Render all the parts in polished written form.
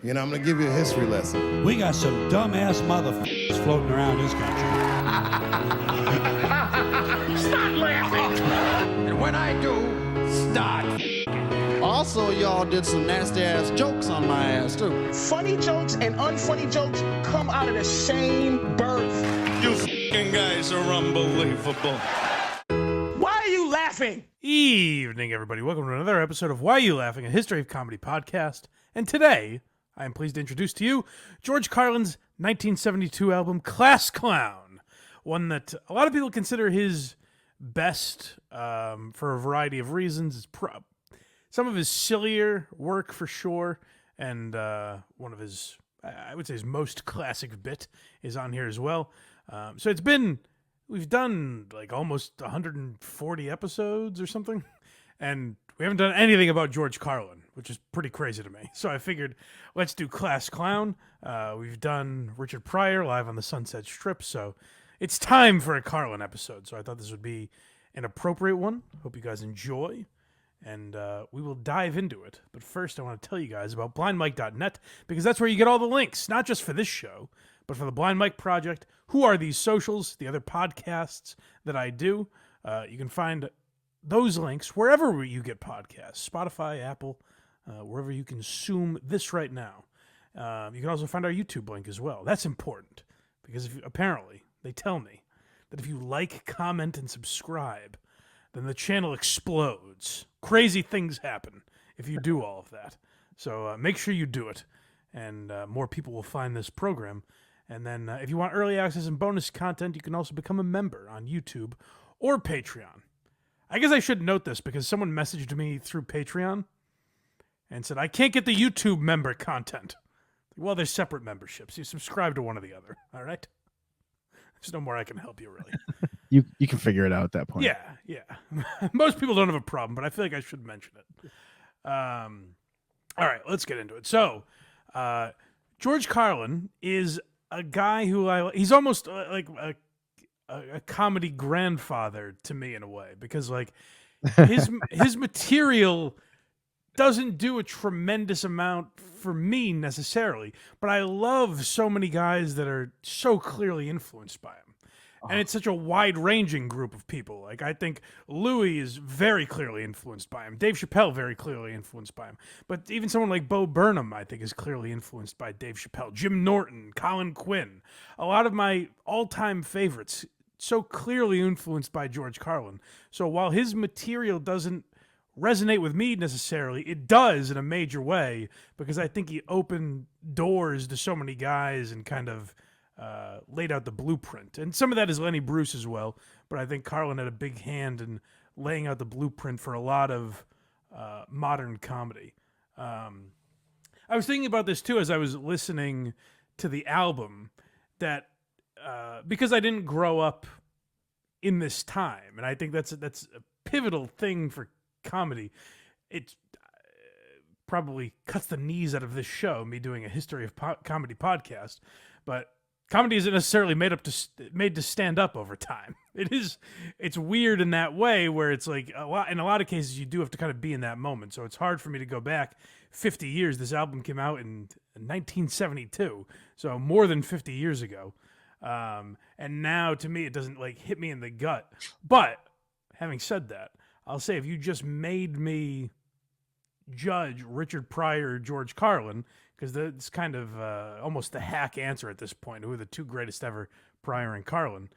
You know, I'm going to give you a history lesson. We got some dumbass motherfuckers floating around this country. Stop laughing! And when I do, start. Also, y'all did some nasty-ass jokes on my ass, too. Funny jokes and unfunny jokes come out of the same birth. You f***ing guys are unbelievable. Why are you laughing? Evening, everybody. Welcome to another episode of Why Are You Laughing, a history of comedy podcast. And today, I am pleased to introduce to you George Carlin's 1972 album, Class Clown, one that a lot of people consider his best for a variety of reasons. It's some of his sillier work for sure, and one of his, I would say, his most classic bit is on here as well. So we've done like almost 140 episodes or something, and we haven't done anything about George Carlin, which is pretty crazy to me. So I figured, let's do Class Clown. We've done Richard Pryor live on the Sunset Strip, so it's time for a Carlin episode. So I thought this would be an appropriate one. Hope you guys enjoy, and we will dive into it. But first, I want to tell you guys about blindmike.net, because that's where you get all the links, not just for this show, but for the Blind Mike Project, Who Are These Socials, the other podcasts that I do. You can find those links wherever you get podcasts, Spotify, Apple, wherever you consume this right now. You can also find our YouTube link as well. That's important, because apparently they tell me that if you like, comment, and subscribe, then the channel explodes. Crazy things happen if you do all of that. So make sure you do it, and more people will find this program. And then if you want early access and bonus content, you can also become a member on YouTube or Patreon. I guess I should note this because someone messaged me through Patreon and said, I can't get the YouTube member content. Well, there's separate memberships. You subscribe to one or the other, all right? There's no more I can help you, really. You can figure it out at that point. Yeah. Most people don't have a problem, but I feel like I should mention it. All right, let's get into it. So, George Carlin is a guy who he's almost like a comedy grandfather to me in a way, because like his material doesn't do a tremendous amount for me necessarily, but I love so many guys that are so clearly influenced by him. And it's such a wide-ranging group of people. Like, I think Louis is very clearly influenced by him. Dave Chappelle, very clearly influenced by him. But even someone like Bo Burnham, I think, is clearly influenced by Dave Chappelle. Jim Norton, Colin Quinn. A lot of my all-time favorites, so clearly influenced by George Carlin. So while his material doesn't resonate with me necessarily, it does in a major way, because I think he opened doors to so many guys and kind of laid out the blueprint. And some of that is Lenny Bruce as well, but I think Carlin had a big hand in laying out the blueprint for a lot of modern comedy. I was thinking about this too as I was listening to the album, that because I didn't grow up in this time, and I think that's a pivotal thing for comedy. It probably cuts the knees out of this show, me doing a history of comedy podcast, but comedy isn't necessarily made to stand up over time. It's weird in that way, where it's like in a lot of cases you do have to kind of be in that moment. So it's hard for me to go back 50 years. This album came out in 1972, so more than 50 years ago. And now to me it doesn't like hit me in the gut. But having said that, I'll say if you just made me judge Richard Pryor or George Carlin, because that's kind of almost the hack answer at this point, who are the two greatest ever, Pryor and Carlin.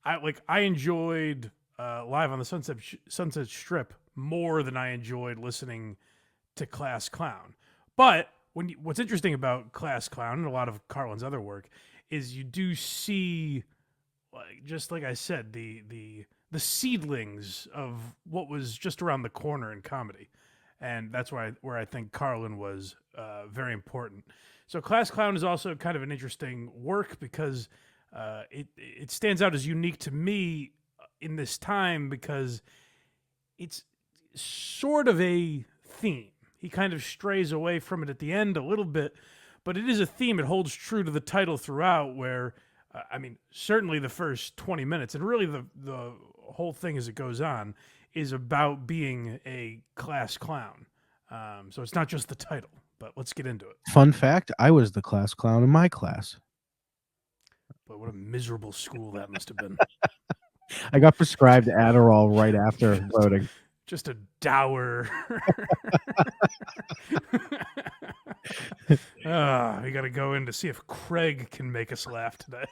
I enjoyed live on the Sunset Strip more than I enjoyed listening to Class Clown. But what's interesting about Class Clown and a lot of Carlin's other work is you do see, just like I said, the seedlings of what was just around the corner in comedy. And that's where I think Carlin was very important. So Class Clown is also kind of an interesting work, because it stands out as unique to me in this time, because it's sort of a theme. He kind of strays away from it at the end a little bit, but it is a theme. It holds true to the title throughout, where, certainly the first 20 minutes, and really the whole thing as it goes on, is about being a class clown. So it's not just the title, but let's get into it. Fun fact, I was the class clown in my class. But what a miserable school that must have been. I got prescribed Adderall right after voting. Just a dour. We got to go in to see if Craig can make us laugh today.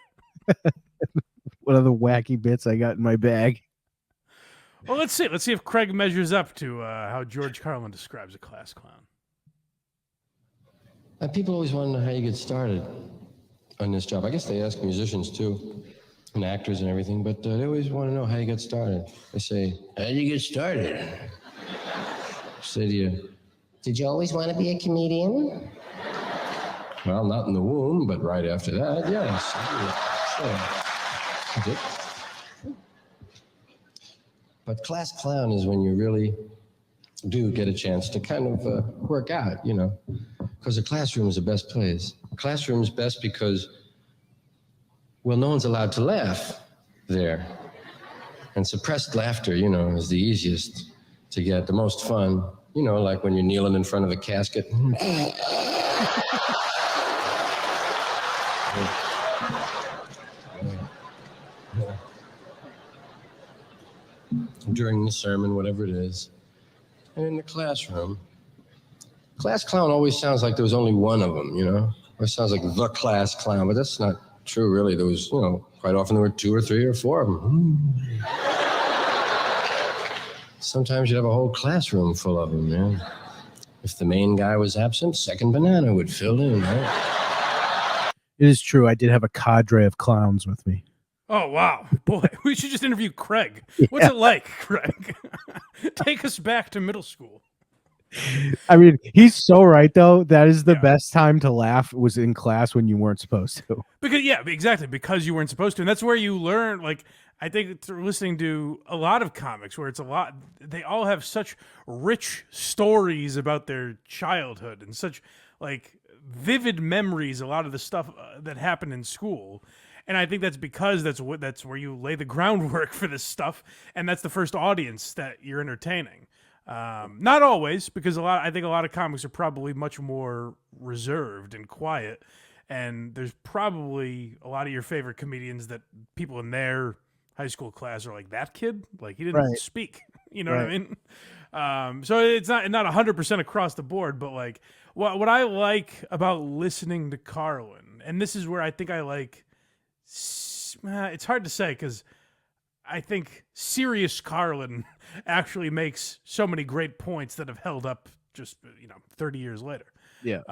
What other wacky bits I got in my bag? Well, let's see. Let's see if Craig measures up to how George Carlin describes a class clown. People always want to know how you get started on this job. I guess they ask musicians too, and actors and everything, but they always want to know how you get started. They say, how did you get started? I say to you, did you always want to be a comedian? Well, not in the womb, but right after that, yes. I did. But class clown is when you really do get a chance to kind of work out, because the classroom is the best place. The classroom is best because, well, no one's allowed to laugh there. And suppressed laughter, is the easiest to get, the most fun. Like when you're kneeling in front of a casket. During the sermon, whatever it is. And in the classroom, class clown always sounds like there was only one of them, Or it sounds like the class clown, but that's not true, really. There was, quite often there were 2 or 3 or 4 of them. Sometimes you'd have a whole classroom full of them, yeah. If the main guy was absent, second banana would fill in, right? It is true. I did have a cadre of clowns with me. Oh, wow. Boy, we should just interview Craig. What's it like, Craig? Take us back to middle school. I mean, he's so right, though. That is the best time to laugh was in class when you weren't supposed to. Because, exactly. Because you weren't supposed to. And that's where you learn, I think through listening to a lot of comics where they all have such rich stories about their childhood and such, vivid memories, a lot of the stuff that happened in school. And I think that's because that's where you lay the groundwork for this stuff, and that's the first audience that you're entertaining. Not always, because I think a lot of comics are probably much more reserved and quiet, and there's probably a lot of your favorite comedians that people in their high school class are like, that kid, he didn't speak. You know what I mean? So it's not 100% across the board, but what I like about listening to Carlin, and this is where I think I like. It's hard to say because I think serious Carlin actually makes so many great points that have held up just 30 years later. Yeah.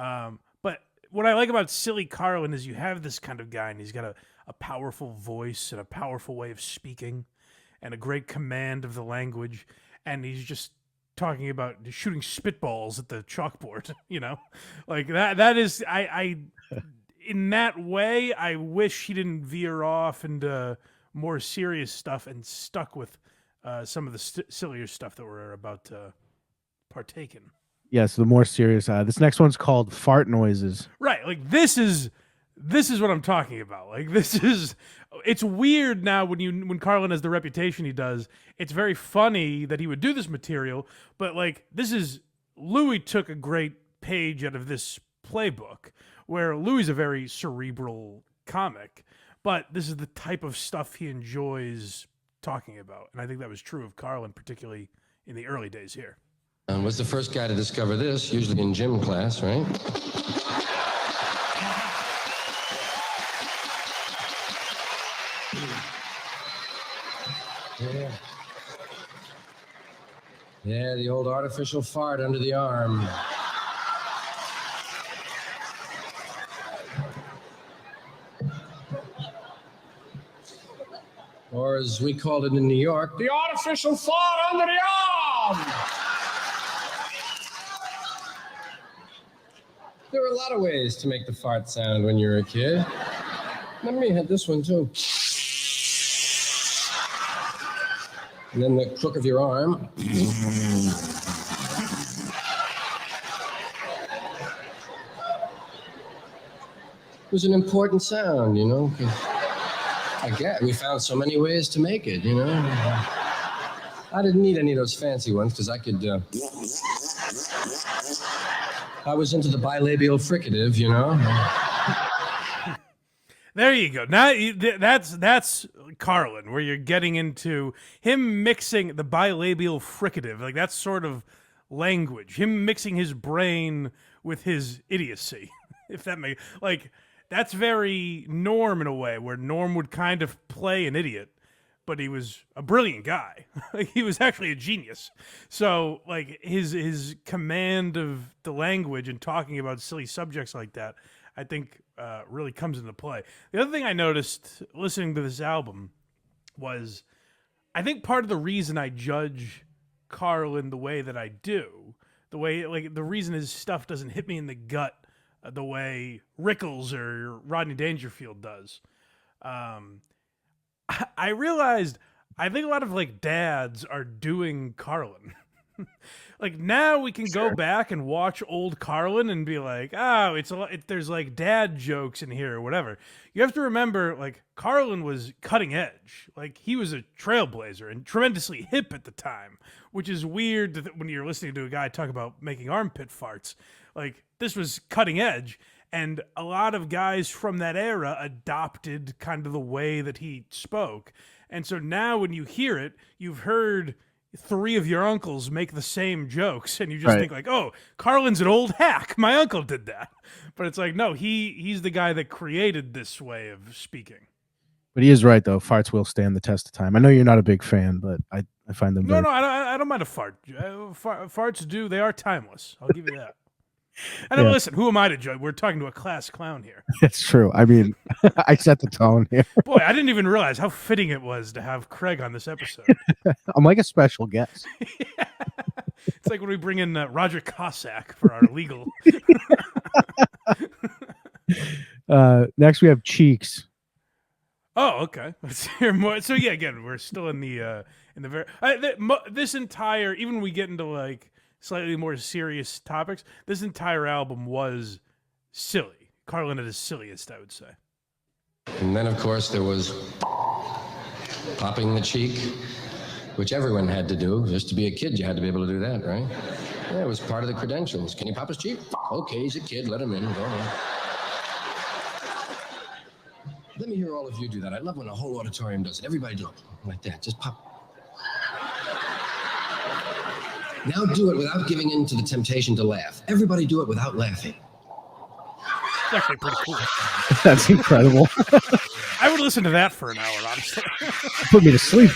But what I like about silly Carlin is you have this kind of guy and he's got a powerful voice and a powerful way of speaking and a great command of the language, and he's just talking about shooting spitballs at the chalkboard. That is I in that way, I wish he didn't veer off into more serious stuff and stuck with some of the sillier stuff that we're about to partake in. Yeah, so the more serious. This next one's called Fart Noises. Right, this is what I'm talking about. It's weird now when Carlin has the reputation he does. It's very funny that he would do this material, but Louis took a great page out of this playbook, where Louis is a very cerebral comic, but this is the type of stuff he enjoys talking about. And I think that was true of Carlin, particularly in the early days here. Was the first guy to discover this, usually in gym class, right? Yeah, the old artificial fart under the arm. Or as we called it in New York, The artificial fart under the arm! there were a lot of ways to make the fart sound when you were a kid. Remember you had this one too. And then the crook of your arm. It was an important sound, 'cause I guess we found so many ways to make it, I didn't need any of those fancy ones because I could I was into the bilabial fricative, you know. There you go. Now that's Carlin, where you're getting into him mixing the bilabial fricative, like that sort of language. Him mixing his brain with his idiocy, if that makes like that's very Norm in a way, where Norm would kind of play an idiot, but he was a brilliant guy. Like, he was actually a genius. So like his command of the language and talking about silly subjects like that, I think really comes into play. The other thing I noticed listening to this album was, I think part of the reason I judge Carlin the way that I do, the reason his stuff doesn't hit me in the gut the way Rickles or Rodney Dangerfield does. I realized I think a lot of like dads are doing Carlin. Like now we can go back and watch old Carlin and be like, oh, there's like dad jokes in here or whatever. You have to remember, like, Carlin was cutting edge. Like, he was a trailblazer and tremendously hip at the time, which is weird when you're listening to a guy talk about making armpit farts. Like, this was cutting edge. And a lot of guys from that era adopted kind of the way that he spoke. And so now when you hear it, you've heard three of your uncles make the same jokes, and you just think like, oh, Carlin's an old hack. My uncle did that. But it's like, no, he's the guy that created this way of speaking. But he is right, though. Farts will stand the test of time. I know you're not a big fan, but I find them No, I don't mind a fart. Farts they are timeless. I'll give you that. And listen, who am I to judge? We're talking to a class clown here. That's true. I mean, I set the tone here. Boy, I didn't even realize how fitting it was to have Craig on this episode. I'm like a special guest. Yeah. It's like when we bring in Roger Cossack for our legal. Next, we have Cheeks. Oh, okay. Let's hear more. So yeah, again, we're still in the very this entire, even when we get into like slightly more serious topics, this entire album was silly. Carlin at his silliest, I would say. And then, of course, there was popping the cheek, which everyone had to do. Just to be a kid, you had to be able to do that, right? Yeah, it was part of the credentials. Can you pop his cheek? Okay, he's a kid. Let him in. Go on. Let me hear all of you do that. I love when a whole auditorium does it. Everybody do it like that. Just pop. Now do it without giving in to the temptation to laugh. Everybody do it without laughing. It's actually pretty cool. That's incredible. I would listen to that for an hour, honestly. Put me to sleep.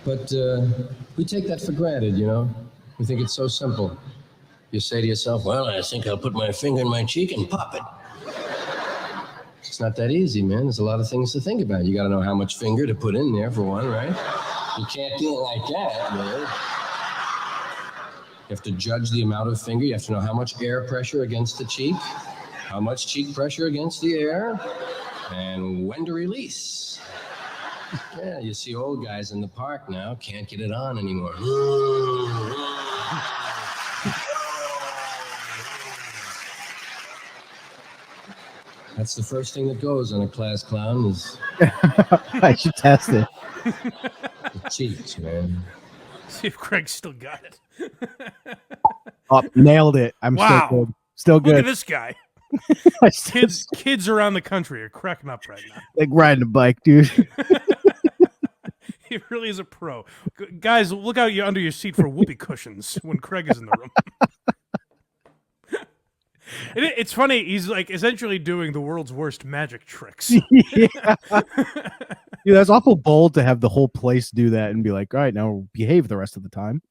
But we take that for granted, you know? We think it's so simple. You say to yourself, well, I think I'll put my finger in my cheek and pop it. It's not that easy, man. There's a lot of things to think about. You got to know how much finger to put in there, for one, right? You can't do it like that, man. You have to judge the amount of finger. You have to know how much air pressure against the cheek, how much cheek pressure against the air, and when to release. Yeah, you see old guys in the park now can't get it on anymore. That's the first thing that goes on a class clown is I should test it. the cheeks, man. See if Craig still got it. Oh, nailed it. I'm Wow. still good. Still good. Look at this guy. Kids around the country are cracking up right now. Like riding a bike, dude. He really is a pro. Guys, look out under your seat for whoopee cushions when Craig is in the room. It's funny. He's like essentially doing the world's worst magic tricks. Yeah. Dude, that's awful bold to have the whole place do that and be like, all right, now behave the rest of the time.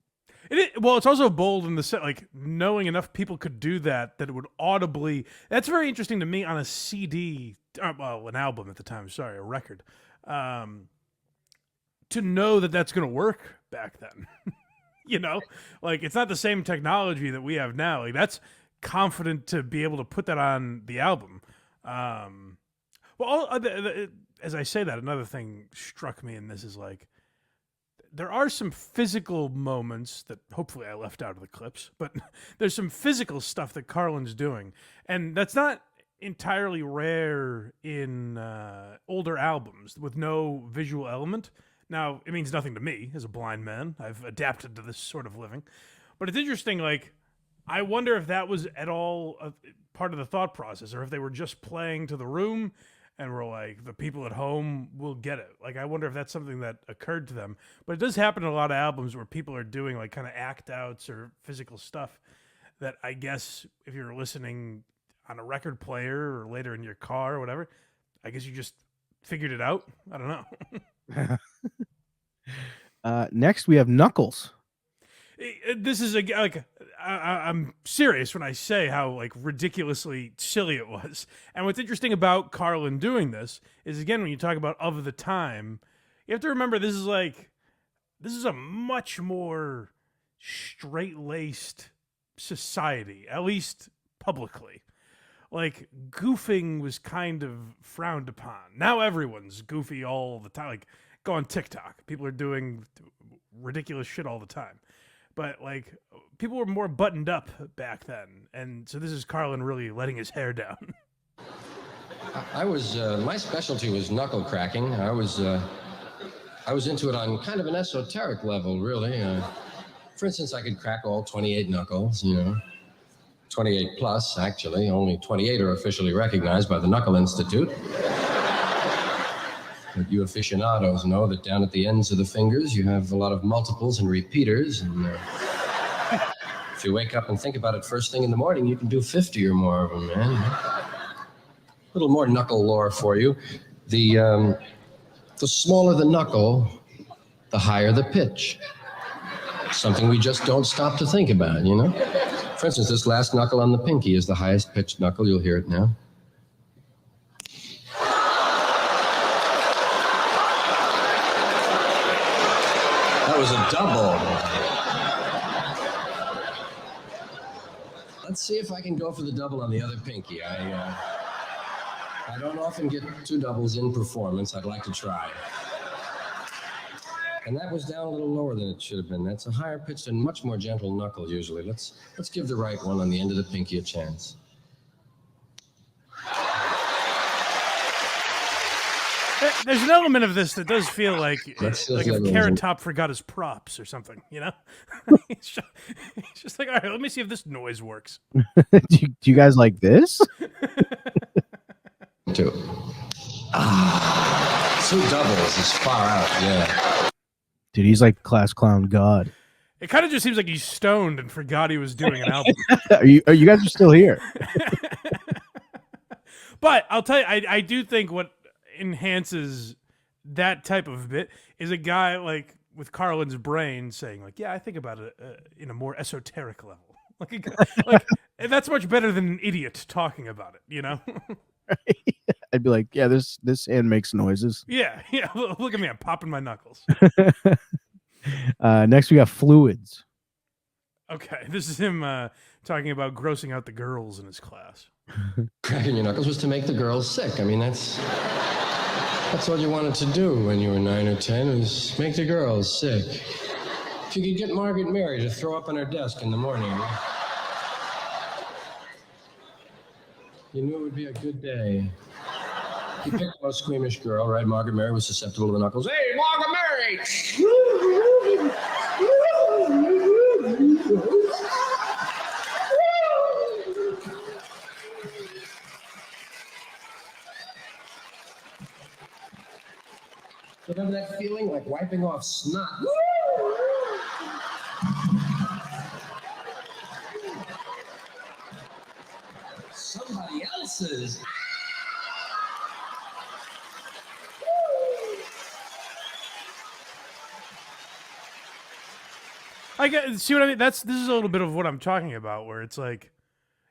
Well, it's also bold in the set, like knowing enough people could do that it would audibly. That's very interesting to me on a CD, well, an album at the time. Sorry, a record. To know that that's going to work back then, you know, like it's not the same technology that we have now. Like that's confident to be able to put that on the album. As I say that, another thing struck me in this is like, there are some physical moments that hopefully I left out of the clips, but there's some physical stuff that Carlin's doing. And that's not entirely rare in older albums with no visual element. Now, it means nothing to me as a blind man. I've adapted to this sort of living. But it's interesting, like, I wonder if that was at all a part of the thought process, or if they were just playing to the room and were like, the people at home will get it. Like, I wonder if that's something that occurred to them. But it does happen in a lot of albums where people are doing like kind of act outs or physical stuff that I guess if you're listening on a record player or later in your car or whatever, I guess you just figured it out. I don't know. Next, we have Knuckles. This is I'm serious when I say how like ridiculously silly it was. And what's interesting about Carlin doing this is, again, when you talk about of the time, you have to remember this is a much more straight-laced society, at least publicly. Like, goofing was kind of frowned upon. Now everyone's goofy all the time. Like, go on TikTok. People are doing ridiculous shit all the time. But, like, people were more buttoned up back then. And so this is Carlin really letting his hair down. I was, my specialty was knuckle cracking. I was into it on kind of an esoteric level, really. For instance, I could crack all 28 knuckles, 28 plus, actually. Only 28 are officially recognized by the Knuckle Institute. But you aficionados know that down at the ends of the fingers, you have a lot of multiples and repeaters. And if you wake up and think about it first thing in the morning, you can do 50 or more of them, man. A little more knuckle lore for you. The smaller the knuckle, the higher the pitch. Something we just don't stop to think about, For instance, this last knuckle on the pinky is the highest pitched knuckle. You'll hear it now. That was a double. Let's see if I can go for the double on the other pinky. I don't often get two doubles in performance. I'd like to try. And that was down a little lower than it should have been. That's a higher pitched and much more gentle knuckle usually. Let's give the right one on the end of the pinky a chance. There's an element of this that does feel like if Carrot Top forgot his props or something, It's just like, all right, let me see if this noise works. do you guys like this? Two. Two doubles is far out, yeah. Dude, he's like class clown god. It kind of just seems like he's stoned and forgot he was doing an album. You guys are still here. But I'll tell you, I do think what enhances that type of bit is a guy like with Carlin's brain saying like, yeah, I think about it in a more esoteric level. Like that's much better than an idiot talking about it, I'd be like, yeah, this hand makes noises. Yeah. Look at me, I'm popping my knuckles. Next we got Fluids. Okay, this is him talking about grossing out the girls in his class. Cracking your knuckles was to make the girls sick. I mean, that's all you wanted to do when you were 9 or 10 was make the girls sick. If you could get Margaret Mary to throw up on her desk in the morning, you knew it would be a good day. You picked a squeamish girl, right? Margaret Mary was susceptible to the knuckles. Hey, Margaret Mary! Remember that feeling like wiping off snot? Somebody else's. See what I mean? This is a little bit of what I'm talking about, where it's like,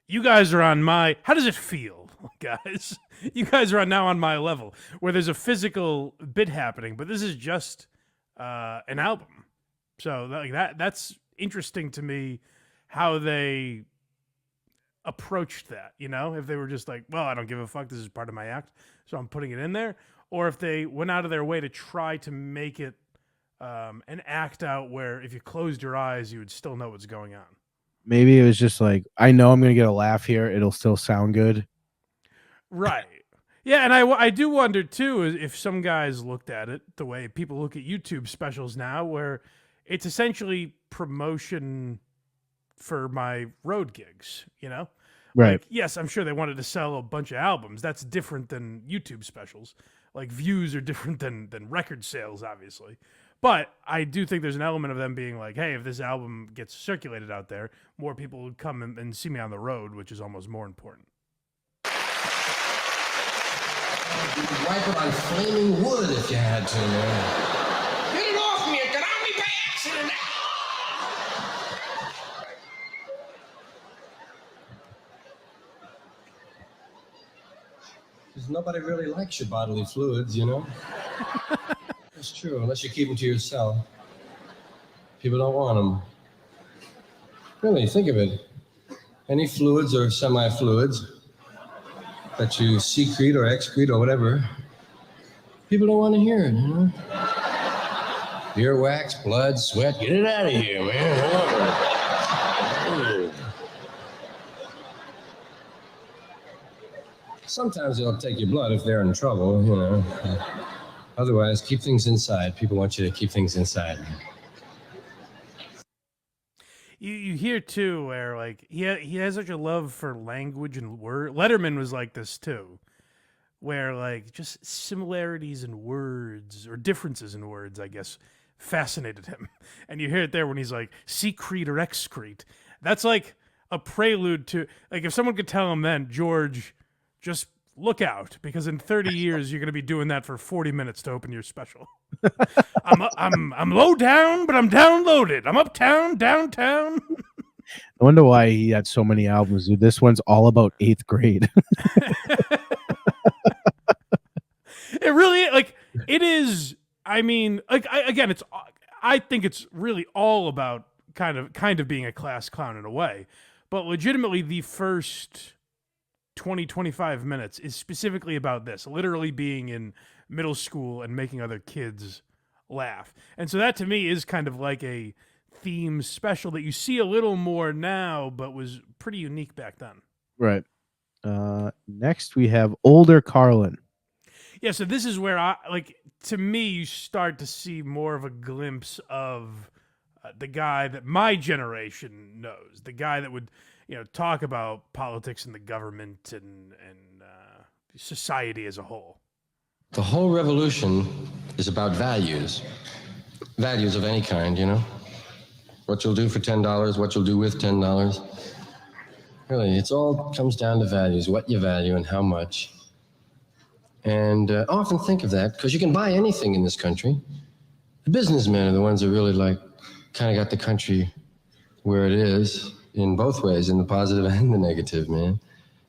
you guys are on my. How does it feel, guys? You guys are now on my level, where there's a physical bit happening, but this is just an album. So that's interesting to me, how they approached that. If they were just like, well, I don't give a fuck. This is part of my act, so I'm putting it in there, or if they went out of their way to try to make it an act out where if you closed your eyes, you would still know what's going on. Maybe it was just like, I know I'm going to get a laugh here. It'll still sound good. Right. Yeah, and I do wonder, too, if some guys looked at it the way people look at YouTube specials now, where it's essentially promotion for my road gigs, you know? Right. Like, yes, I'm sure they wanted to sell a bunch of albums. That's different than YouTube specials. Like views are different than record sales, obviously. But I do think there's an element of them being like, hey, if this album gets circulated out there, more people would come and see me on the road, which is almost more important. Wipe it on flaming wood if you had to, man. Get it off me! It got on me by accident! Because nobody really likes your bodily fluids, you know? That's true, unless you keep them to yourself. People don't want them. Really, think of it. Any fluids or semi-fluids that you secrete or excrete or whatever, people don't want to hear it, you know? Earwax, blood, sweat, get it out of here, man. Sometimes they'll take your blood if they're in trouble, you know. Otherwise, keep things inside. People want you to keep things inside. You hear too where like he has such a love for language and word. Letterman was like this too, where like just similarities in words or differences in words, I guess, fascinated him. And you hear it there when he's like secrete or excrete. That's like a prelude to like if someone could tell him then, George, just look out, because in 30 years you're going to be doing that for 40 minutes to open your special. I'm low down, but I'm downloaded. I'm uptown, downtown. I wonder why he had so many albums, dude. This one's all about 8th grade. It really like it is. I mean, like I think it's really all about kind of being a class clown in a way, but legitimately the first 20-25 minutes is specifically about this, literally being in middle school and making other kids laugh. And so that to me is kind of like a theme special that you see a little more now, but was pretty unique back then. Right. Next we have older Carlin. Yeah, so this is where to me, you start to see more of a glimpse of the guy that my generation knows, the guy that would, talk about politics and the government and society as a whole. The whole revolution is about values. Values of any kind, you know? What you'll do for $10, what you'll do with $10. Really, it's all comes down to values, what you value and how much. And often think of that, because you can buy anything in this country. The businessmen are the ones that really, kind of got the country where it is in both ways, in the positive and the negative, man.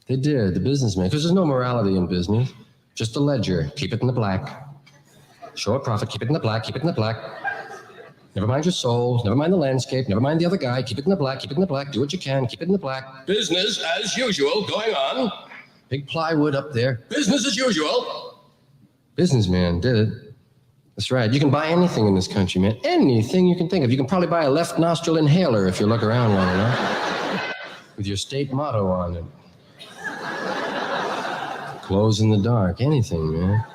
They did, the businessmen, because there's no morality in business. Just a ledger, keep it in the black. Show a profit, keep it in the black, keep it in the black. Never mind your soul, never mind the landscape, never mind the other guy, keep it in the black, keep it in the black, do what you can, keep it in the black. Business as usual going on. Big plywood up there, business as usual. Businessman did it. That's right, you can buy anything in this country, man. Anything you can think of. You can probably buy a left nostril inhaler if you look around long enough. With your state motto on it. Clothes in the dark, anything, man.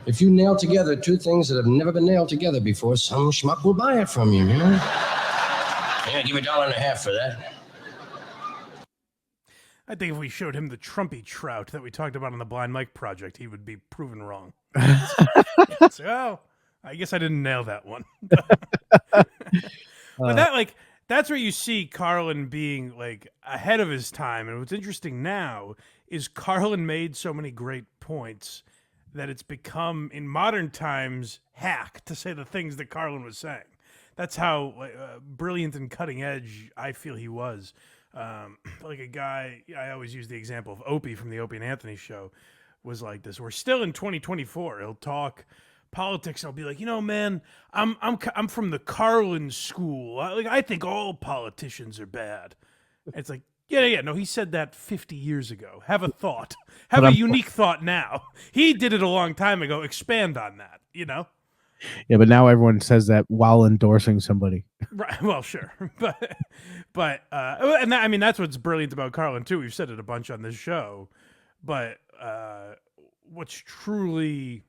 If you nail together two things that have never been nailed together before, some schmuck will buy it from you, man. Yeah, give $1.50 for that. I think if we showed him the Trumpy trout that we talked about on the Blind Mike Project, he would be proven wrong. So, I guess I didn't nail that one. But that's where you see Carlin being ahead of his time. And what's interesting now is Carlin made so many great points that it's become, in modern times, hack to say the things that Carlin was saying. That's how brilliant and cutting edge I feel he was. Like a guy, I always use the example of Opie from the Opie and Anthony show, was like this. We're still in 2024. He'll talk politics. I'll be like, man, I'm from the Carlin school. I think all politicians are bad. And it's like, yeah. No, he said that 50 years ago. Have a thought. Have a unique thought now. He did it a long time ago. Expand on that, Yeah, but now everyone says that while endorsing somebody. Right. Well, sure. But and that, that's what's brilliant about Carlin too. We've said it a bunch on this show. But what's truly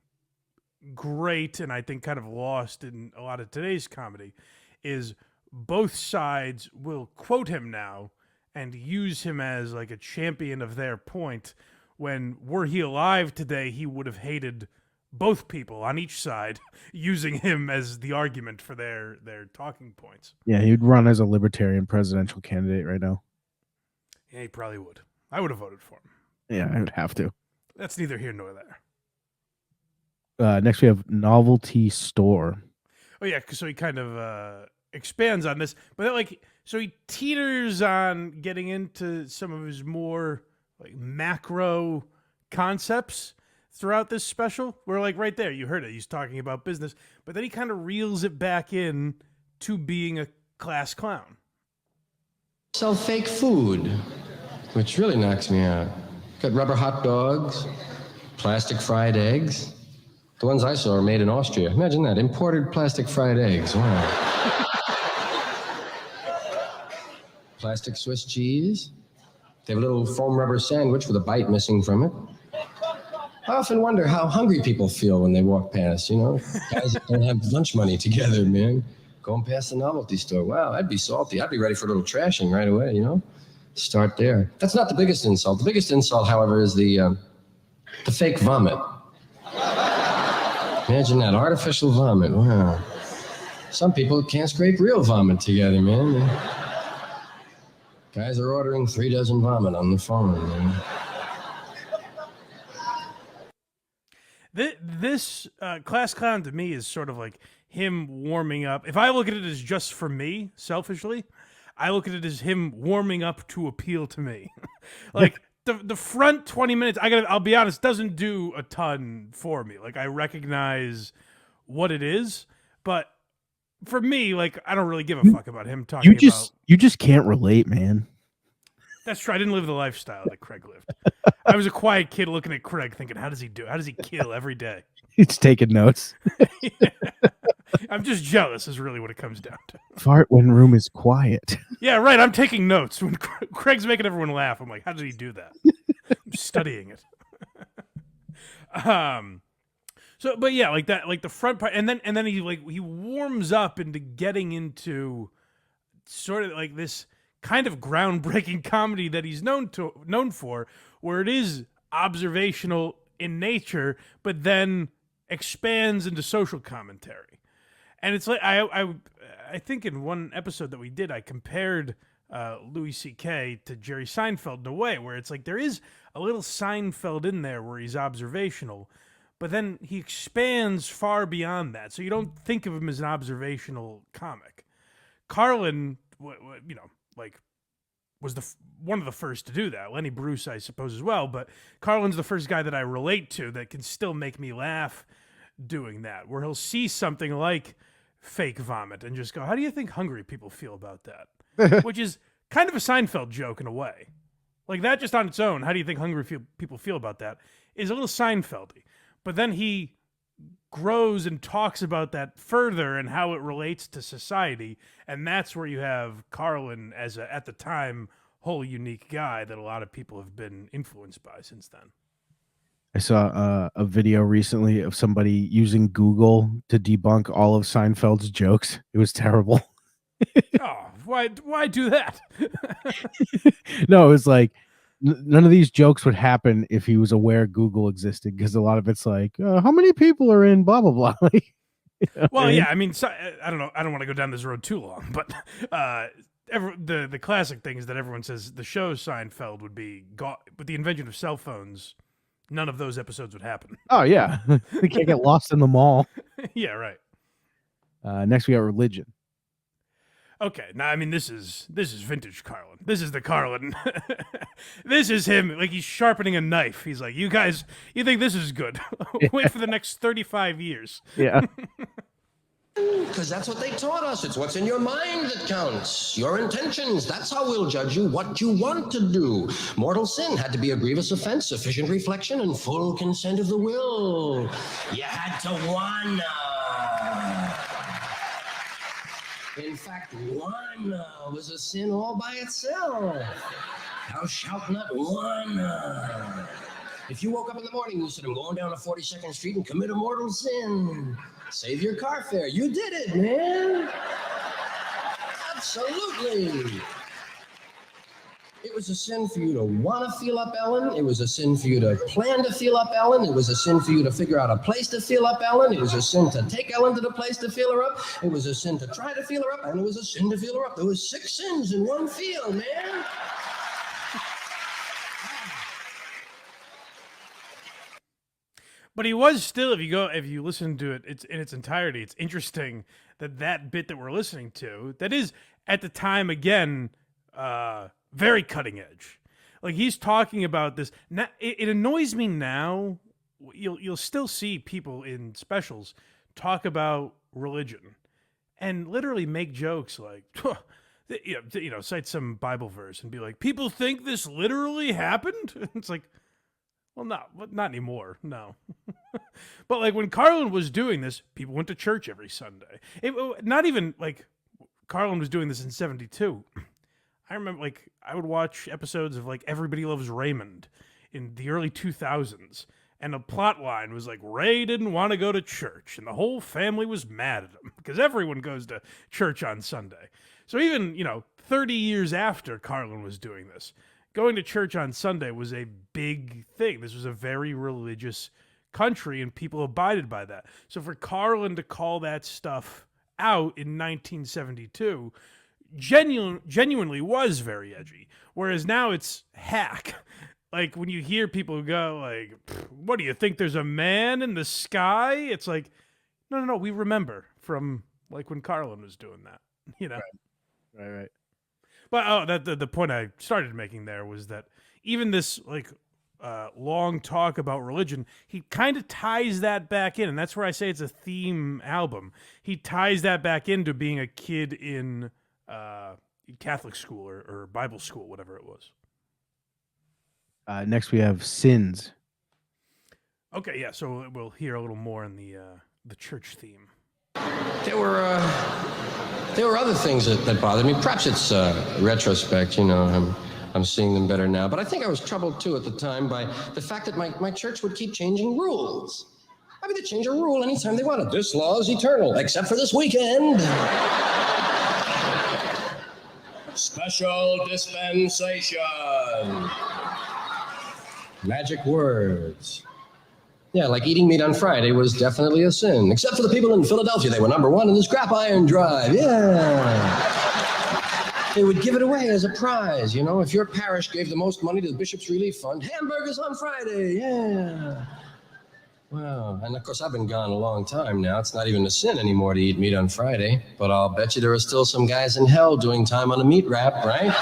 great and I think kind of lost in a lot of today's comedy is both sides will quote him now and use him as like a champion of their point, when were he alive today, he would have hated both people on each side using him as the argument for their talking points. Yeah, he'd run as a libertarian presidential candidate right now. Yeah, he probably would. I would have voted for him. Yeah, I would have to. That's neither here nor there. Next, we have novelty store. Oh yeah, so he kind of expands on this, but so he teeters on getting into some of his more like macro concepts throughout this special. Where like right there, you heard it. He's talking about business, but then he kind of reels it back in to being a class clown. Sell fake food, which really knocks me out. Got rubber hot dogs, plastic fried eggs. The ones I saw are made in Austria. Imagine that, imported plastic fried eggs. Wow. Plastic Swiss cheese. They have a little foam rubber sandwich with a bite missing from it. I often wonder how hungry people feel when they walk past, you know? Guys that don't have lunch money together, man. Going past the novelty store. Wow, I'd be salty. I'd be ready for a little trashing right away, you know? Start there. That's not the biggest insult. The biggest insult, however, is the fake vomit. Imagine that, artificial vomit. Wow. Some people can't scrape real vomit together, man. Guys are ordering 3 dozen vomit on the phone, man. This class clown to me is sort of like him warming up. If I look at it as just for me, selfishly, I look at it as him warming up to appeal to me. Like the front 20 minutes, I'll be honest, doesn't do a ton for me. Like I recognize what it is, but for me, like I don't really give a fuck about him talking about. You just can't relate, man. That's true. I didn't live the lifestyle that Craig lived. I was a quiet kid looking at Craig thinking, how does he do? How does he kill every day? He's taking notes. Yeah. I'm just jealous is really what it comes down to. Fart when room is quiet. Yeah, right. I'm taking notes. When Craig's making everyone laugh, I'm like, how did he do that? I'm studying it. So, but yeah, like that, like the front part, and then he warms up into getting into sort of like this kind of groundbreaking comedy that he's known for, where it is observational in nature, but then expands into social commentary. And it's like I think in one episode that we did, I compared Louis C.K. to Jerry Seinfeld in a way where it's like there is a little Seinfeld in there where he's observational, but then he expands far beyond that. So you don't think of him as an observational comic. Carlin, you know, like was one of the first to do that. Lenny Bruce, I suppose, as well. But Carlin's the first guy that I relate to that can still make me laugh doing that, where he'll see something like fake vomit and just go, how do you think hungry people feel about that? Which is kind of a Seinfeld joke in a way. Like that just on its own, how do you think hungry people feel about that, is a little Seinfeldy. But then he grows and talks about that further and how it relates to society. And that's where you have Carlin as at the time, whole unique guy that a lot of people have been influenced by since then. I saw a video recently of somebody using Google to debunk all of Seinfeld's jokes. It was terrible. Oh, why do that? No, it was like none of these jokes would happen if he was aware Google existed, because a lot of it's like, how many people are in blah, blah, blah. Like, you know, well, yeah, I mean, I don't know. I don't want to go down this road too long, but the classic thing is that everyone says the show Seinfeld would be gone, with the invention of cell phones, none of those episodes would happen. Oh, yeah. They can't get lost in the mall. Yeah, right. Next, we got religion. Okay, now I mean this is vintage Carlin. This is the Carlin. This is him, like he's sharpening a knife. He's like, you guys, you think this is good? Wait for the next 35 years. Yeah. Because that's what they taught us. It's what's in your mind that counts. Your intentions. That's how we'll judge you. What you want to do. Mortal sin had to be a grievous offense, sufficient reflection, and full consent of the will. You had to wanna. In fact, wanna was a sin all by itself. Thou shalt not wanna. If you woke up in the morning and you said, I'm going down to 42nd Street and commit a mortal sin, save your car fare. You did it, man. Absolutely. It was a sin for you to want to feel up Ellen. It was a sin for you to plan to feel up Ellen. It was a sin for you to figure out a place to feel up Ellen. It was a sin to take Ellen to the place to feel her up. It was a sin to try to feel her up, and it was a sin to feel her up. There was 6 sins in one feel, man. But he was still, if you listen to it, it's in its entirety. It's interesting that bit that we're listening to, that is at the time again, very cutting edge. Like, he's talking about this. Now, it annoys me now. You'll still see people in specials talk about religion and literally make jokes like, cite some Bible verse and be like, people think this literally happened. It's like, well, not anymore. No. But like when Carlin was doing this, people went to church every Sunday. Not even like Carlin was doing this in 72. I remember like I would watch episodes of like Everybody Loves Raymond in the early 2000s. And the plot line was like, Ray didn't want to go to church and the whole family was mad at him because everyone goes to church on Sunday. So even, 30 years after Carlin was doing this, going to church on Sunday was a big thing. This was a very religious country, and people abided by that. So for Carlin to call that stuff out in 1972 genuinely was very edgy. Whereas now it's hack. Like when you hear people go like, what do you think, there's a man in the sky? It's like, no, we remember from like when Carlin was doing that, Right. But the point I started making there was that even this like long talk about religion, he kind of ties that back in, and that's where I say it's a theme album. He ties that back into being a kid in Catholic school or Bible school, whatever it was. Next we have Sins. Okay, yeah. So we'll hear a little more in the church theme. There were other things that bothered me. Perhaps it's retrospect, I'm seeing them better now. But I think I was troubled too at the time by the fact that my church would keep changing rules. I mean, they change a rule anytime they wanted. This law is eternal, except for this weekend. Special dispensation. Magic words. Yeah, like eating meat on Friday was definitely a sin. Except for the people in Philadelphia. They were number 1 in the scrap iron drive. Yeah. They would give it away as a prize, if your parish gave the most money to the Bishop's Relief Fund. Hamburgers on Friday. Yeah. Wow. And of course, I've been gone a long time now. It's not even a sin anymore to eat meat on Friday. But I'll bet you there are still some guys in hell doing time on a meat wrap, right?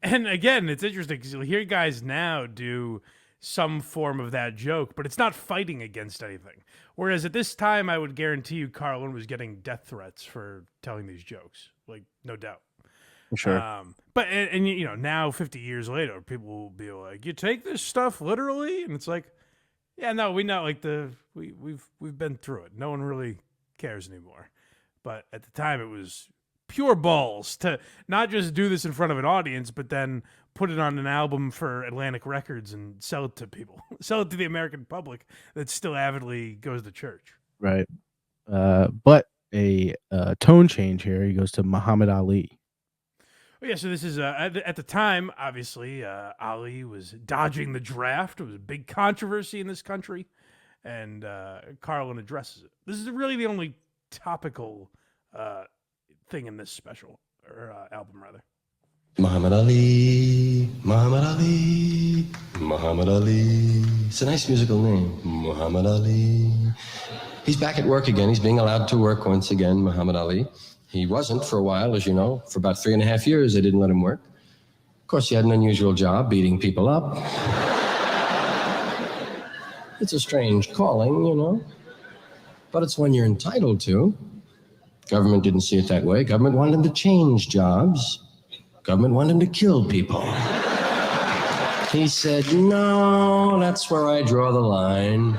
And again, it's interesting because you'll hear guys now do some form of that joke, but it's not fighting against anything. Whereas at this time, I would guarantee you Carlin was getting death threats for telling these jokes. Like, no doubt. Sure. But now 50 years later, people will be like, you take this stuff literally? And it's like, yeah, no, we know, like we've been through it. No one really cares anymore. But at the time, it was pure balls to not just do this in front of an audience, but then put it on an album for Atlantic Records and sell it to people, sell it to the American public that still avidly goes to church. Right. But a tone change here. He goes to Muhammad Ali. Oh, yeah, so this is at the time, obviously, Ali was dodging the draft. It was a big controversy in this country, and Carlin addresses it. This is really the only topical thing in this special or album, rather. Muhammad Ali, Muhammad Ali, Muhammad Ali. It's a nice musical name, Muhammad Ali. He's back at work again. He's being allowed to work once again, Muhammad Ali. He wasn't for a while, as you know. For about 3.5 years, they didn't let him work. Of course, he had an unusual job, beating people up. It's a strange calling, but it's one you're entitled to. Government didn't see it that way. Government wanted him to change jobs. Government wanted him to kill people. He said, no, that's where I draw the line.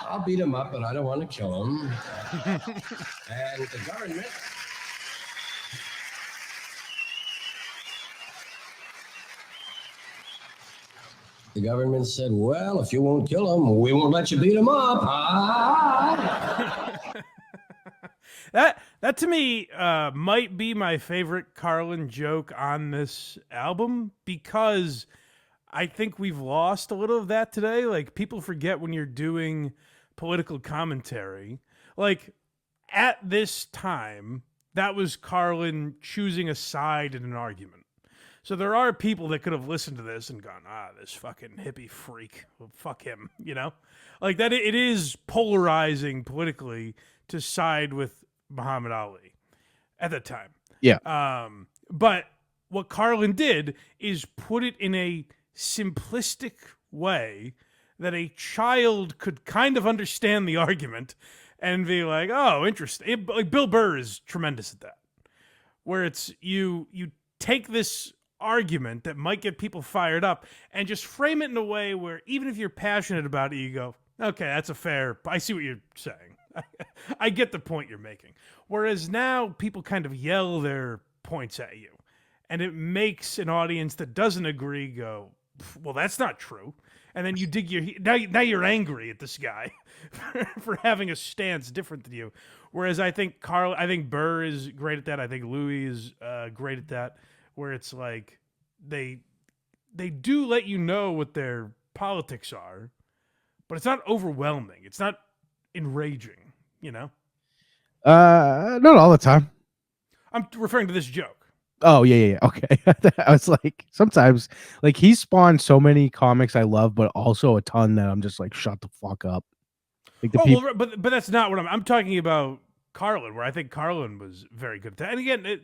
I'll beat him up, but I don't want to kill him. And the government... The government said, well, if you won't kill them, we won't let you beat them up. That to me might be my favorite Carlin joke on this album, because I think we've lost a little of that today. Like, people forget when you're doing political commentary. Like, at this time, that was Carlin choosing a side in an argument. So there are people that could have listened to this and gone, this fucking hippie freak, well, fuck him, you know? Like, that it is polarizing politically to side with Muhammad Ali at the time. Yeah. But what Carlin did is put it in a simplistic way that a child could kind of understand the argument and be like, oh, interesting. Like, Bill Burr is tremendous at that, where it's you take this argument that might get people fired up and just frame it in a way where even if you're passionate about it, you go, okay, that's a fair, I see what you're saying. I get the point you're making. Whereas now people kind of yell their points at you, and it makes an audience that doesn't agree go, well, that's not true. And then you dig your now you're angry at this guy for having a stance different than you. Whereas I think Burr is great at that. I think Louis is great at that. Where it's like they do let you know what their politics are, but it's not overwhelming. It's not enraging, you know? Not all the time. I'm referring to this joke. Oh, yeah. Okay. I was like, sometimes, like, he spawned so many comics I love, but also a ton that I'm just like, shut the fuck up. Like, well, but that's not what I'm talking about. Carlin, where I think Carlin was very good at that. And again, it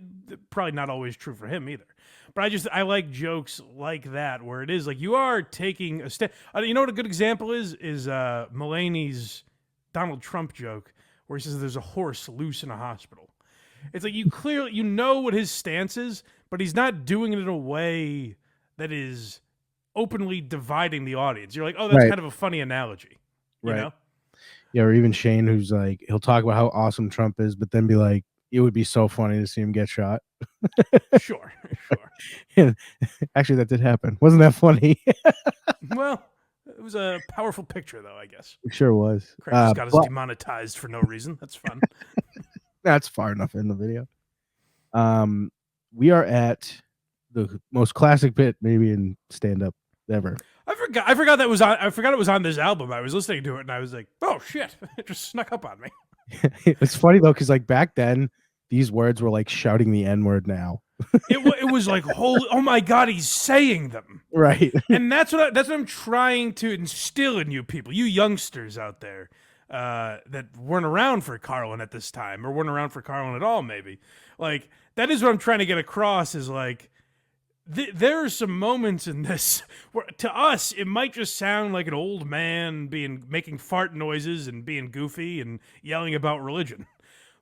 probably not always true for him either. But I like jokes like that, where it is like you are taking a step. You know what a good example is Mulaney's Donald Trump joke, where he says there's a horse loose in a hospital. It's like you clearly, you know what his stance is, but he's not doing it in a way that is openly dividing the audience. You're like, oh, that's kind of a funny analogy, you know? Yeah, or even Shane, who's like, he'll talk about how awesome Trump is, but then be like, it would be so funny to see him get shot. Sure. And actually, that did happen. Wasn't that funny? Well, it was a powerful picture, though, I guess. It sure was. Craig just got us demonetized for no reason. That's fun. That's far enough in the video. We are at the most classic bit maybe in stand-up ever. I forgot that was on. I forgot it was on this album. I was listening to it and I was like, "Oh shit!" It just snuck up on me. It's funny though, because like back then, these words were like shouting the N-word now. It was like, holy, oh my god, he's saying them, right? And that's what I'm trying to instill in you people, you youngsters out there that weren't around for Carlin at this time, or weren't around for Carlin at all. Maybe like that is what I'm trying to get across. Is like. There are some moments in this where, to us, it might just sound like an old man making fart noises and being goofy and yelling about religion.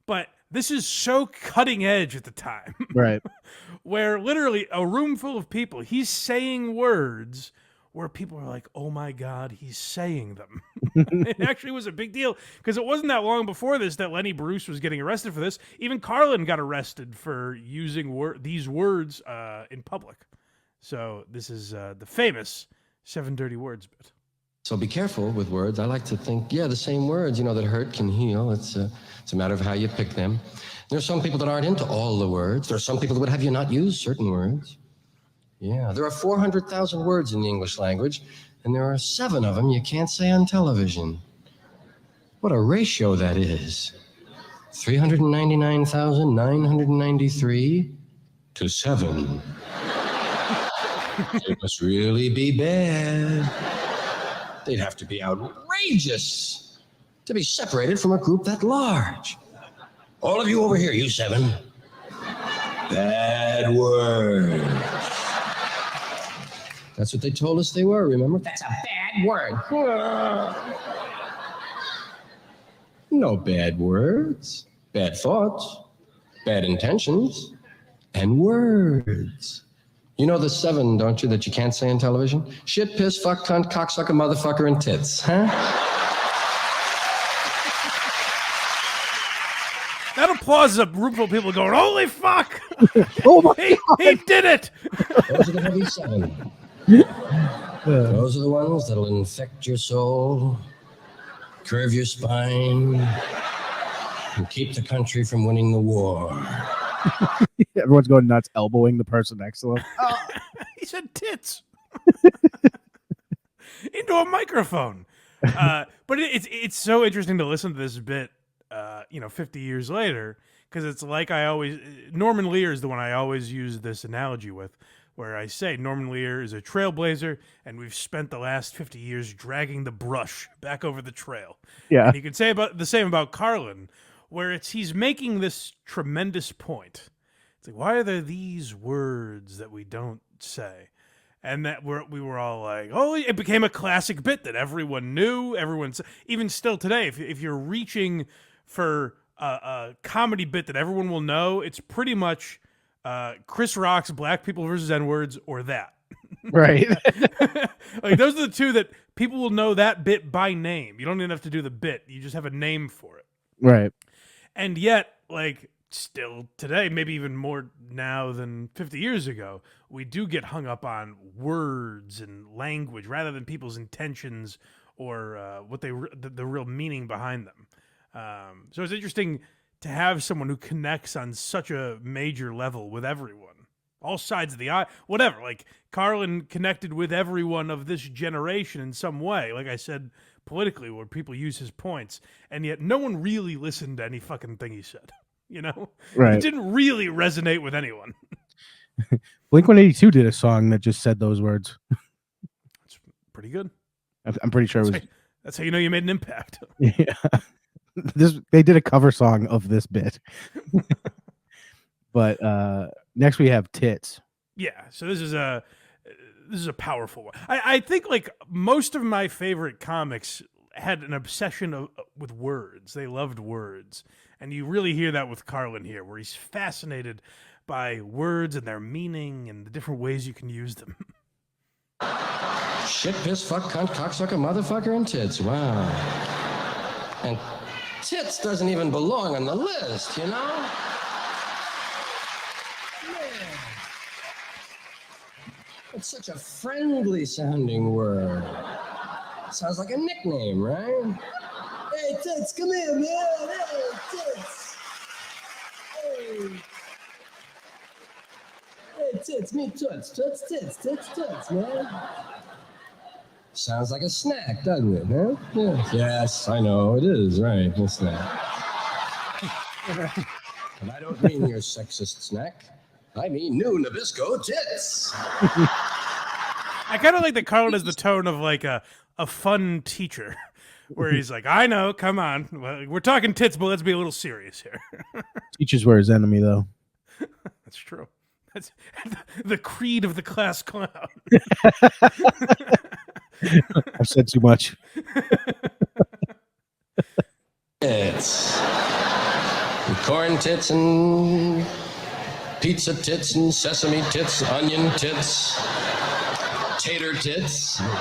But this is so cutting edge at the time. Right. Where literally a room full of people, he's saying words where people are like, oh my God, he's saying them. It actually was a big deal because it wasn't that long before this that Lenny Bruce was getting arrested for this. Even Carlin got arrested for using these words in public. So this is the famous 7 Dirty Words bit. So be careful with words. I like to think, the same words, that hurt can heal. It's a matter of how you pick them. There's some people that aren't into all the words. There are some people that would have you not use certain words. Yeah, there are 400,000 words in the English language, and there are 7 of them you can't say on television. What a ratio that is. 399,993 to 7. It must really be bad. They'd have to be outrageous to be separated from a group that large. All of you over here, you 7. Bad words. That's what they told us they were, remember? That's a bad word. No bad words, bad thoughts, bad intentions, and words. You know the 7, don't you, that you can't say on television? Shit, piss, fuck, cunt, cocksucker, motherfucker, and tits, huh? That applause is a room full of people going, holy fuck! Oh my God. He did it! Those are the heavy 7. Those are the ones that'll infect your soul, curve your spine, and keep the country from winning the war. Everyone's going nuts, elbowing the person next to them. He said tits into a microphone. But it's so interesting to listen to this bit, 50 years later, because it's like Norman Lear is the one I always use this analogy with, where I say Norman Lear is a trailblazer, and we've spent the last 50 years dragging the brush back over the trail. Yeah. And you could say the same about Carlin, where he's making this tremendous point. It's like, why are there these words that we don't say? And that we were all like, oh, it became a classic bit that everyone knew. Even still today, if you're reaching for a comedy bit that everyone will know, it's pretty much Chris Rock's Black People versus N-Words or that. Right. Like, those are the two that people will know that bit by name. You don't even have to do the bit. You just have a name for it. Right. And yet, like, still today, maybe even more now than 50 years ago, we do get hung up on words and language rather than people's intentions or what the real meaning behind them. So it's interesting to have someone who connects on such a major level with everyone, all sides of the aisle, whatever. Like, Carlin connected with everyone of this generation in some way. Like I said, politically, where people use his points, and yet no one really listened to any fucking thing he said. Right. It didn't really resonate with anyone. Blink-182 did a song that just said those words. It's pretty good. I'm pretty sure That's how you know you made an impact. Yeah. They did a cover song of this bit. But next we have Tits. Yeah, so this is a powerful one. I think, like, most of my favorite comics had an obsession with words. They loved words. And you really hear that with Carlin here, where he's fascinated by words and their meaning and the different ways you can use them. Shit, piss, fuck, cunt, cocksucker, motherfucker, and tits. Wow. And tits doesn't even belong on the list, you know? Yeah. It's such a friendly sounding word. Sounds like a nickname, right? Hey, Tits, come here, man. Hey, Tits. Hey. Hey, Tits, me Toots. Toots, Tits, Tits, Toots, man. Sounds like a snack, doesn't it, huh? Yeah. Yes, I know, it is, right, a snack. And I don't mean your sexist snack. I mean new Nabisco tits. I kind of like that Carlin has the tone of, like, a fun teacher. Where he's like, I know, come on. Well, we're talking tits, but let's be a little serious here. Teachers were his enemy, though. That's true. That's the creed of the class clown. I've said too much. Tits. And corn tits and pizza tits and sesame tits, onion tits, tater tits. Yeah.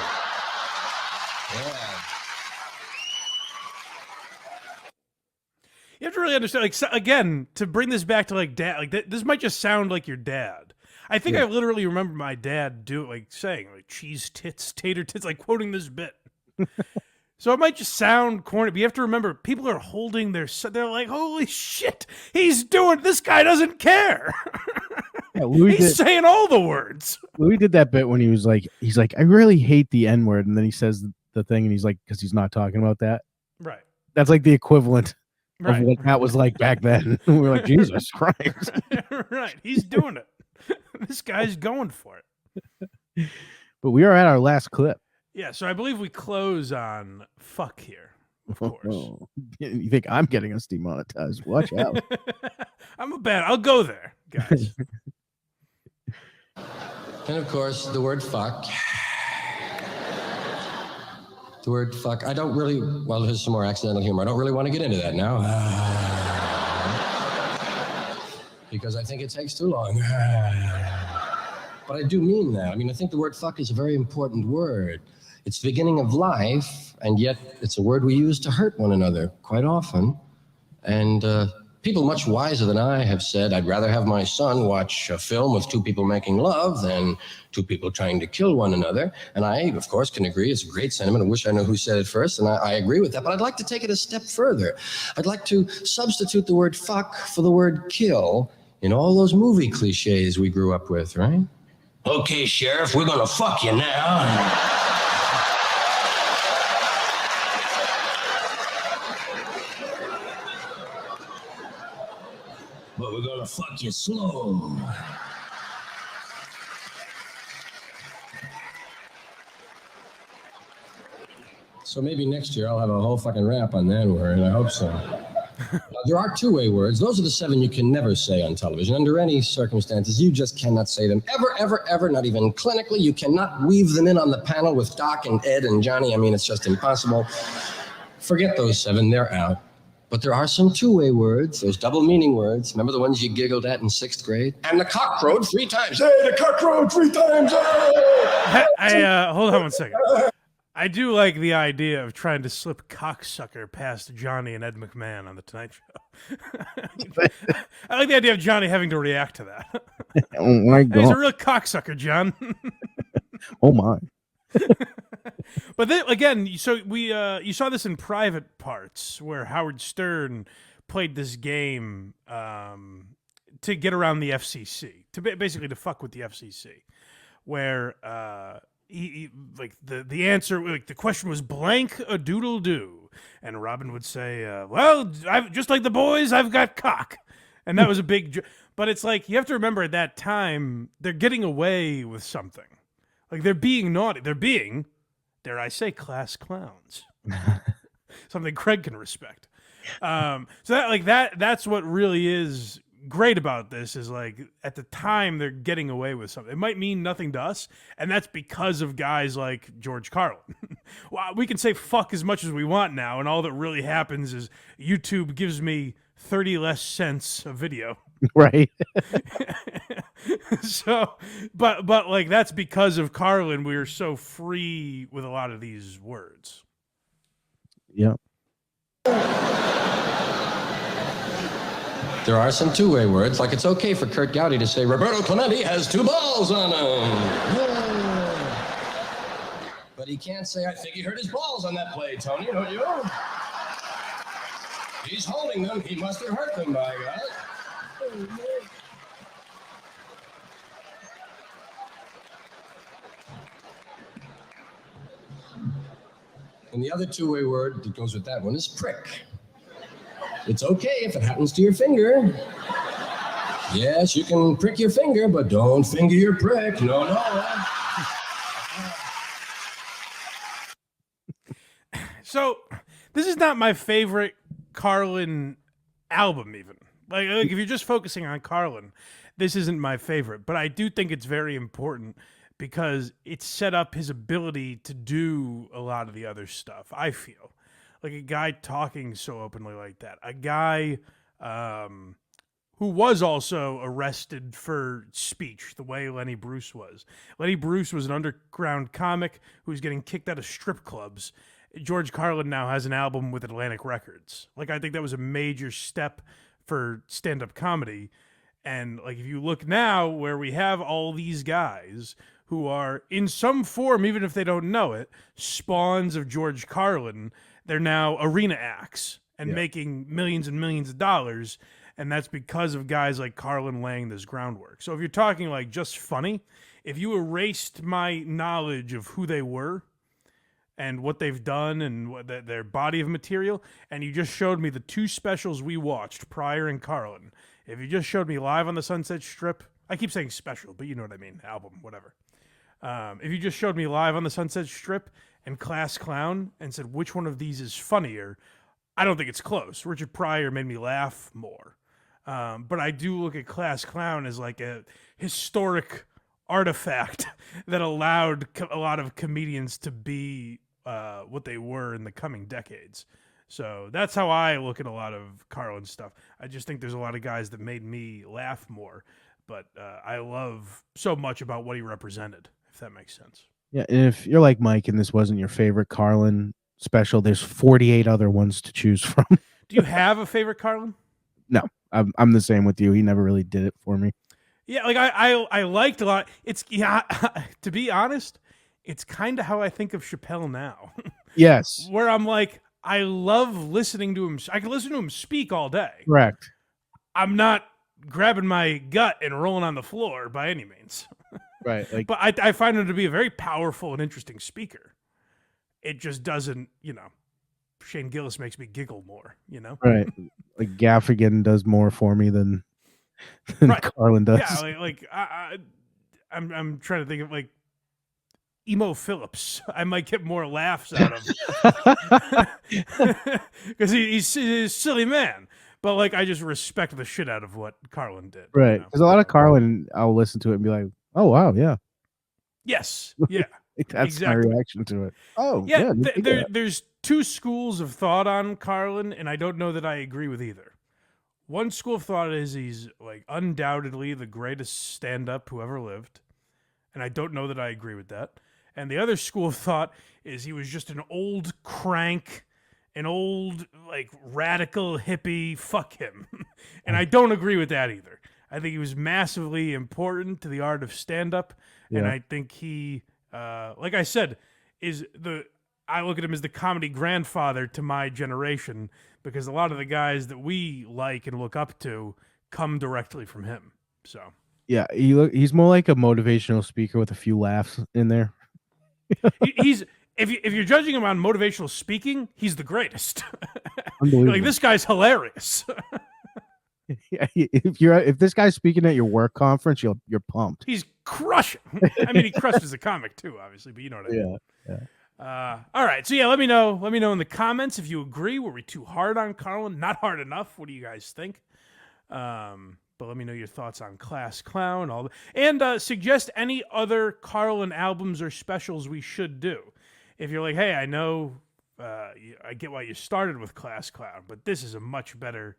You have to really understand, like, again, to bring this back to, like, dad, like, this might just sound like your dad. I think I literally remember my dad saying, like, cheese tits, tater tits, like, quoting this bit. So it might just sound corny, but you have to remember, people are holding they're like, holy shit, this guy doesn't care. Yeah, he's saying all the words. Louis did that bit when he's like, I really hate the N-word, and then he says the thing, and he's like, because he's not talking about that. Right. That's like the equivalent. Right. Of what that was like back then. We were like, Jesus Christ. Right. He's doing it. This guy's going for it. But we are at our last clip. Yeah, so I believe we close on fuck here, of course. Oh, you think I'm getting us demonetized? Watch out. I'll go there, guys. And of course, the word fuck. The word fuck, I don't really, well, there's some more accidental humor. I don't really want to get into that now. Because I think it takes too long. But I do mean that. I mean, I think the word fuck is a very important word. It's the beginning of life, and yet it's a word we use to hurt one another quite often. And People much wiser than I have said, I'd rather have my son watch a film with two people making love than two people trying to kill one another. And I, of course, can agree. It's a great sentiment. I wish I knew who said it first, and I agree with that. But I'd like to take it a step further. I'd like to substitute the word fuck for the word kill in all those movie cliches we grew up with, right? Okay, Sheriff, we're gonna fuck you now. But we're gonna fuck you slow. So maybe next year I'll have a whole fucking rap on that word. I hope so. There are two-way words. Those are the 7 you can never say on television. Under any circumstances, you just cannot say them. Ever, ever, ever, not even clinically. You cannot weave them in on the panel with Doc and Ed and Johnny. I mean, it's just impossible. Forget those 7. They're out. But there are some two-way words. There's double meaning words. Remember the ones you giggled at in 6th grade? And the cock crowed 3 times. Hey, the cock crowed 3 times. Hey! Hold on one second. I do like the idea of trying to slip cocksucker past Johnny and Ed McMahon on the Tonight Show. I like the idea of Johnny having to react to that. Oh my God. He's a real cocksucker, John. Oh my. But then again, so you saw this in Private Parts where Howard Stern played this game to get around the FCC, basically to fuck with the FCC, where he like the answer, like the question was blank a doodle do, and Robin would say, well, I've just like the boys, I've got cock, and that was a big. But it's like you have to remember at that time they're getting away with something, like they're being naughty, they're being, dare I say, class clowns, something Craig can respect. So that's what really is great about this is like at the time they're getting away with something. It might mean nothing to us, and that's because of guys like George Carlin. Well, we can say fuck as much as we want now, and all that really happens is YouTube gives me 30 less cents a video. Right. So, but like that's because of Carlin. We are so free with a lot of these words. Yeah. There are some two-way words, like it's okay for Kurt Gowdy to say, Roberto Clemente has 2 balls on him. But he can't say, I think he hurt his balls on that play, Tony, don't you? He's holding them. He must have hurt them, by God. And the other two-way word that goes with that one is prick. It's okay if it happens to your finger. Yes, you can prick your finger, but don't finger your prick. No, no. So, this is not my favorite Carlin album, even. Like if you're just focusing on Carlin, this isn't my favorite. But I do think it's very important because it set up his ability to do a lot of the other stuff, I feel. Like a guy talking so openly like that. A guy who was also arrested for speech, the way Lenny Bruce was. Lenny Bruce was an underground comic who was getting kicked out of strip clubs. George Carlin now has an album with Atlantic Records. Like, I think that was a major step for stand-up comedy. And, like, if you look now where we have all these guys who are, in some form, even if they don't know it, spawns of George Carlin, they're now arena acts and making millions and millions of dollars, and that's because of guys like Carlin laying this groundwork. So if you're talking like just funny, if you erased my knowledge of who they were and what they've done and what their body of material, and you just showed me the 2 specials we watched, Pryor and Carlin, if you just showed me Live on the Sunset Strip, I keep saying special, but you know what I mean, album, whatever. If you just showed me Live on the Sunset Strip and Class Clown and said which one of these is funnier, I don't think it's close. Richard Pryor made me laugh more. But I do look at Class Clown as like a historic artifact that allowed a lot of comedians to be what they were in the coming decades. So that's how I look at a lot of Carlin stuff. I just think there's a lot of guys that made me laugh more. But I love so much about what he represented, if that makes sense. Yeah, and if you're like Mike and this wasn't your favorite Carlin special, there's 48 other ones to choose from. Do you have a favorite Carlin? No, I'm the same with you. He never really did it for me. Yeah, like I liked a lot. It's to be honest, it's kind of how I think of Chappelle now. Yes, Where I'm like, I love listening to him. I can listen to him speak all day. correct. I'm not grabbing my gut and rolling on the floor by any means. Right, like But I find him to be a very powerful and interesting speaker. It just doesn't, Shane Gillis makes me giggle more, right, like Gaffigan does more for me than Right. Carlin does. Yeah, I'm trying to think of like Emo Phillips. I might get more laughs out of because he's a silly man. But like, I just respect the shit out of what Carlin did. Right, because a lot of Carlin, I'll listen to it and be like, "Oh wow, yeah." Yes. Yeah. That's Exactly. my reaction to it. Oh Yeah. yeah, There's two schools of thought on Carlin, and I don't know that I agree with either. One school of thought is he's like undoubtedly the greatest stand-up who ever lived, and I don't know that I agree with that. And the other school of thought is he was just an old crank, an old like radical hippie. Fuck him, and I don't agree with that either. I think he was massively important to the art of stand-up, and I think he, like I said, I look at him as the comedy grandfather to my generation because a lot of the guys that we like and look up to come directly from him. So yeah. He's more like a motivational speaker with a few laughs in there. he's if you're judging him on motivational speaking, he's the greatest. Unbelievable. Like this guy's hilarious. Yeah, if this guy's speaking at your work conference, you're pumped. He's crushing. I mean, he crushed as a comic too, obviously, but you know what I mean. Yeah. All right, so yeah, let me know. Let me know in the comments if you agree. Were we too hard on Carlin? Not hard enough. What do you guys think? But let me know your thoughts on Class Clown. And suggest any other Carlin albums or specials we should do. If you're like, hey, I know, I get why you started with Class Clown, but this is a much better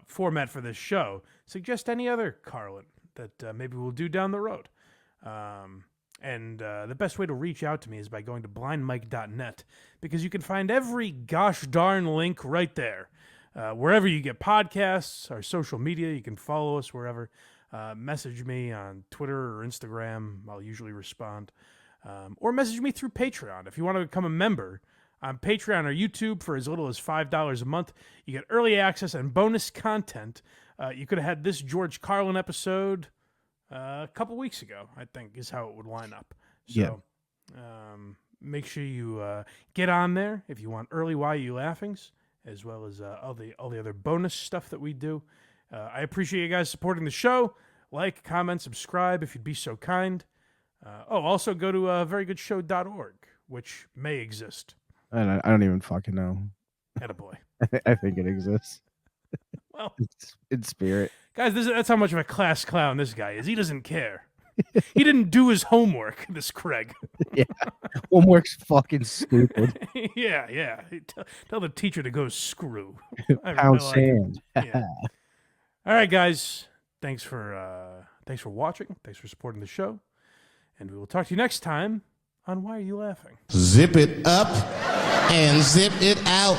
format for this show. Suggest any other Carlin that maybe we'll do down the road. And the best way to reach out to me is by going to blindmike.net because you can find every gosh darn link right there. Wherever you get podcasts, our social media, you can follow us wherever. Message me on Twitter or Instagram. I'll usually respond. Or message me through Patreon. If you want to become a member on Patreon or YouTube for as little as $5 a month, you get early access and bonus content. You could have had this George Carlin episode a couple weeks ago, I think, is how it would line up. So make sure you get on there if you want early Why You Laughings, as well as all the other bonus stuff that we do. I appreciate you guys supporting the show. Like, comment, subscribe if you'd be so kind. Also go to verygoodshow.org, which may exist. I don't even fucking know. Attaboy. I think it exists. Well, it's in spirit. Guys, that's how much of a class clown this guy is. He doesn't care. He didn't do his homework, this Craig. Yeah. Homework's fucking stupid. Yeah. Tell the teacher to go screw. Pound sand. Yeah. All right, guys. Thanks for watching. Thanks for supporting the show. And we will talk to you next time on Why Are You Laughing? Zip it up and zip it out.